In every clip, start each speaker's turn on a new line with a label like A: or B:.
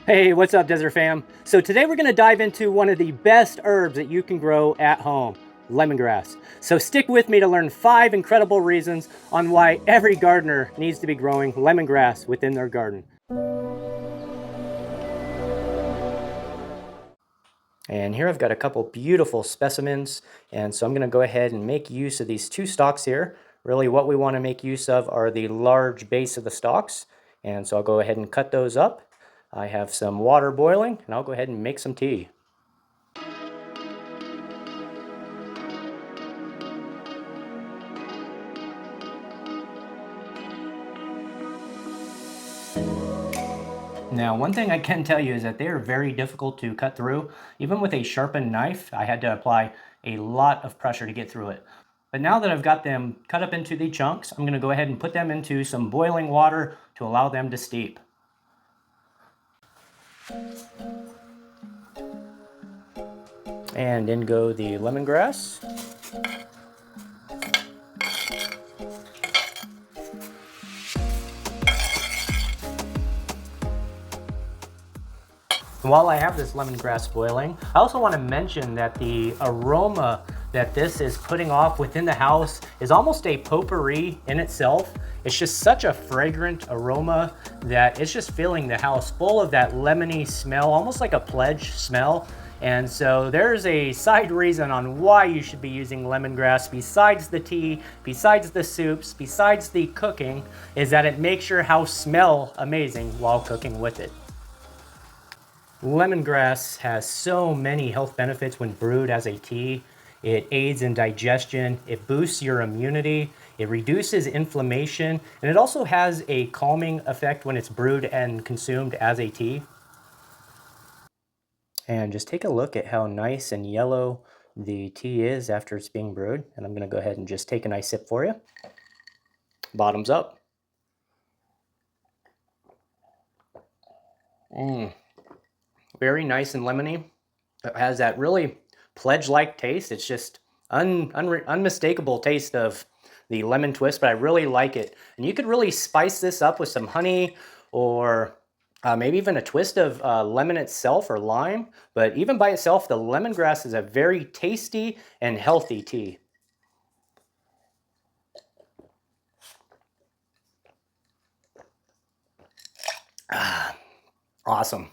A: Hey, what's up, Desert Fam? So today we're going to dive into one of the best herbs that you can grow at home, lemongrass. So stick with me to learn 5 incredible reasons on why every gardener needs to be growing lemongrass within their garden. And here I've got a couple beautiful specimens, and so I'm going to go ahead and make use of these 2 stalks here. Really what we want to make use of are the large base of the stalks, and so I'll go ahead and cut those up. I have some water boiling, and I'll go ahead and make some tea. Now, one thing I can tell you is that they are very difficult to cut through. Even with a sharpened knife, I had to apply a lot of pressure to get through it. But now that I've got them cut up into the chunks, I'm going to go ahead and put them into some boiling water to allow them to steep. And in go the lemongrass. While I have this lemongrass boiling, I also want to mention that the aroma that this is putting off within the house is almost a potpourri in itself. It's just such a fragrant aroma that it's just filling the house full of that lemony smell, almost like a pledge smell. And so there's a side reason on why you should be using lemongrass besides the tea, besides the soups, besides the cooking, is that it makes your house smell amazing while cooking with it. Lemongrass has so many health benefits when brewed as a tea. It aids in digestion, it boosts your immunity, it reduces inflammation, and it also has a calming effect when it's brewed and consumed as a tea. And just take a look at how nice and yellow the tea is after it's being brewed. And I'm going to go ahead and just take a nice sip for you. Bottoms up. Very nice and lemony. It has that really pledge-like taste. It's just unmistakable taste of the lemon twist, but I really like it. And you could really spice this up with some honey or maybe even a twist of lemon itself or lime. But even by itself, the lemongrass is a very tasty and healthy tea. Awesome.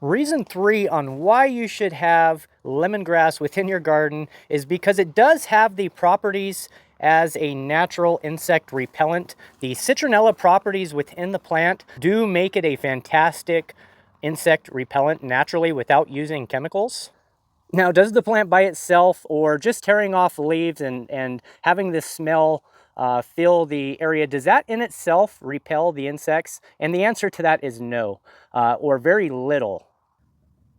A: Reason 3 on why you should have lemongrass within your garden is because it does have the properties as a natural insect repellent. The citronella properties within the plant do make it a fantastic insect repellent naturally without using chemicals. Now, does the plant by itself or just tearing off leaves and having this smell fill the area, does that in itself repel the insects? And the answer to that is no, or very little.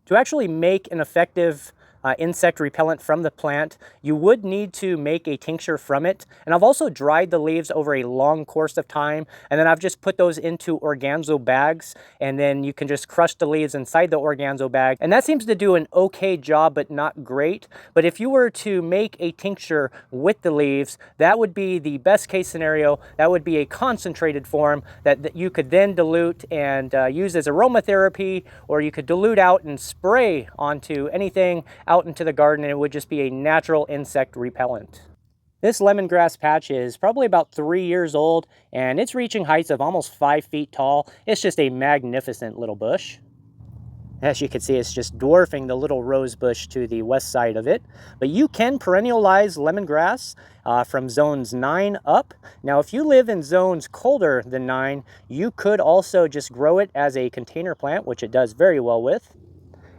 A: To actually make an effective insect repellent from the plant, you would need to make a tincture from it. And I've also dried the leaves over a long course of time, and then I've just put those into organzo bags, and then you can just crush the leaves inside the organzo bag. And that seems to do an okay job, but not great. But if you were to make a tincture with the leaves, that would be the best case scenario. That would be a concentrated form that you could then dilute and use as aromatherapy, or you could dilute out and spray onto anything out into the garden, and it would just be a natural insect repellent. This lemongrass patch is probably about 3 years old, and it's reaching heights of almost 5 feet tall. It's just a magnificent little bush. As you can see, it's just dwarfing the little rose bush to the west side of it. But you can perennialize lemongrass from zones 9 up. Now, if you live in zones colder than 9, you could also just grow it as a container plant, which it does very well with.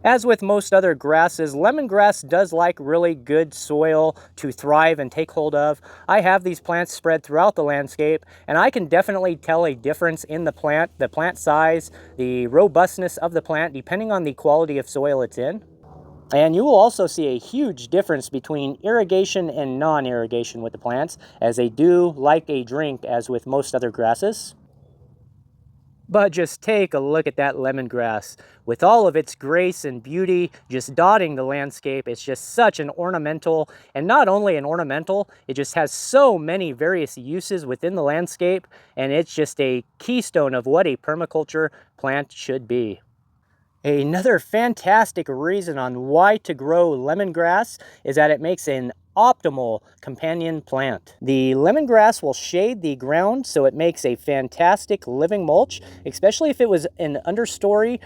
A: As with most other grasses, lemongrass does like really good soil to thrive and take hold of. I have these plants spread throughout the landscape, and I can definitely tell a difference in the plant size, the robustness of the plant, depending on the quality of soil it's in. And you will also see a huge difference between irrigation and non-irrigation with the plants, as they do like a drink as with most other grasses. But just take a look at that lemongrass. With all of its grace and beauty just dotting the landscape, it's just such an ornamental, and not only an ornamental, it just has so many various uses within the landscape, and it's just a keystone of what a permaculture plant should be. Another fantastic reason on why to grow lemongrass is that it makes an optimal companion plant. The lemongrass will shade the ground, so it makes a fantastic living mulch, especially if it was an understory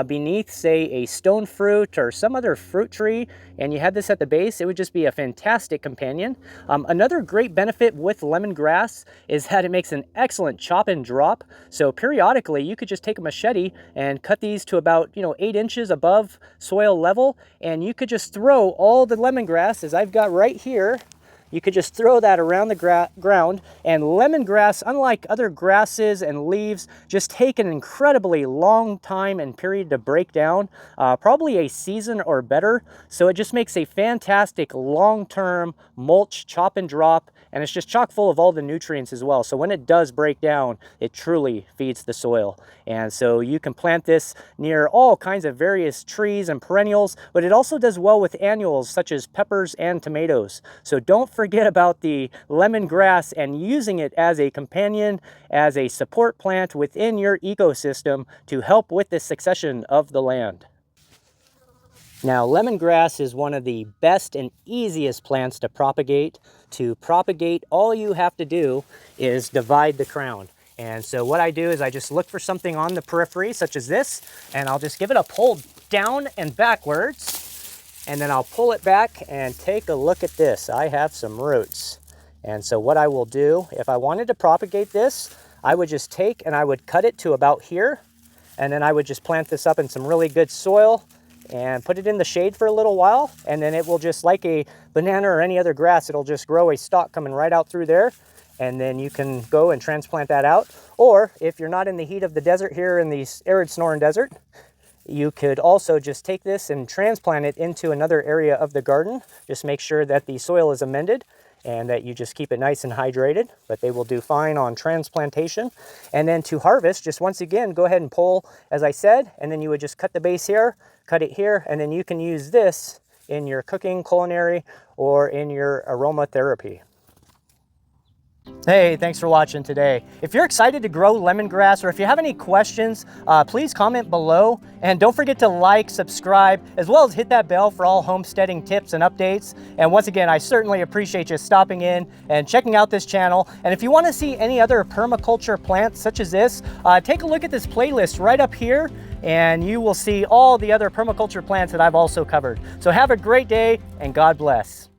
A: beneath, say, a stone fruit or some other fruit tree, and you had this at the base. It would just be a fantastic companion. Another great benefit with lemongrass is that it makes an excellent chop and drop. So periodically you could just take a machete and cut these to about 8 inches above soil level, and you could just throw all the lemongrass, as I've got right here. You could just throw that around the ground, and lemongrass, unlike other grasses and leaves, just take an incredibly long time and period to break down, probably a season or better. So it just makes a fantastic long-term mulch, chop and drop, and it's just chock full of all the nutrients as well. So when it does break down, it truly feeds the soil. And so you can plant this near all kinds of various trees and perennials, but it also does well with annuals such as peppers and tomatoes. So don't forget about the lemongrass and using it as a companion, as a support plant within your ecosystem to help with the succession of the land. Now, lemongrass is one of the best and easiest plants to propagate. To propagate, all you have to do is divide the crown. And so what I do is I just look for something on the periphery, such as this, and I'll just give it a pull down and backwards, and then I'll pull it back and take a look at this. I have some roots. And so what I will do, if I wanted to propagate this, I would just take and I would cut it to about here, and then I would just plant this up in some really good soil and put it in the shade for a little while, and then it will just, like a banana or any other grass, it'll just grow a stalk coming right out through there, and then you can go and transplant that out. Or if you're not in the heat of the desert here in the arid Sonoran Desert, you could also just take this and transplant it into another area of the garden. Just make sure that the soil is amended and that you just keep it nice and hydrated, but they will do fine on transplantation. And then to harvest, just once again, go ahead and pull, as I said, and then you would just cut the base here, cut it here, and then you can use this in your cooking, culinary, or in your aromatherapy. Hey, thanks for watching today. If you're excited to grow lemongrass, or if you have any questions, please comment below. And don't forget to like, subscribe, as well as hit that bell for all homesteading tips and updates. And once again, I certainly appreciate you stopping in and checking out this channel. And if you want to see any other permaculture plants such as this, take a look at this playlist right up here, and you will see all the other permaculture plants that I've also covered. So have a great day, and God bless.